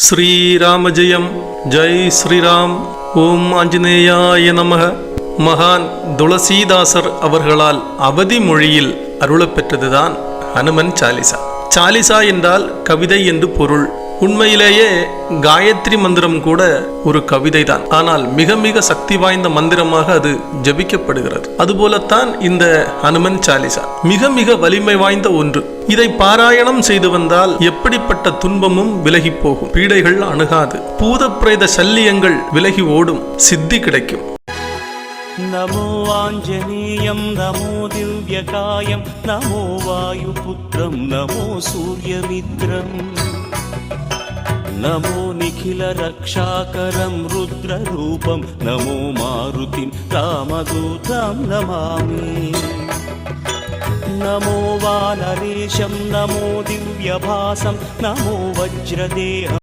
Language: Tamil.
ஸ்ரீராம ஜெயம். ஜெய் ஸ்ரீராம். ஓம் ஆஞ்சநேயாய நமக. மகான் துளசீதாசர் அவர்களால் அவதி மொழியில் அருளப்பெற்றதுதான் ஹனுமன் சாலிசா. சாலிசா என்றால் கவிதை என்று பொருள். உண்மையிலேயே காயத்ரி மந்திரம் கூட ஒரு கவிதை தான். ஆனால் மிக மிக சக்தி வாய்ந்த மந்திரமாக அது ஜபிக்கப்படுகிறது. அதுபோலத்தான் இந்த ஹனுமன் சாலிசா மிக மிக வலிமை வாய்ந்த ஒன்று. இதை பாராயணம் செய்து வந்தால் எப்படிப்பட்ட துன்பமும் விலகி போகும், பீடைகள் அணுகாது, பூத பிரேத சல்லியங்கள் விலகி ஓடும், சித்தி கிடைக்கும். நமோ ஆஞ்சநேயம் நமோ திவ்யகாயம் நமோ வாயுபுத்திரம் நமோ சூரியமித்ரம் நமோ நிகில ரக்ஷாகரம் ருத்ரரூபம் நமோ மாருதிம் ராமதூதம் நமாமி. நமோ வானரேஷம் நமோ திவ்யபாசம் நமோ வஜ்ரதேஹம்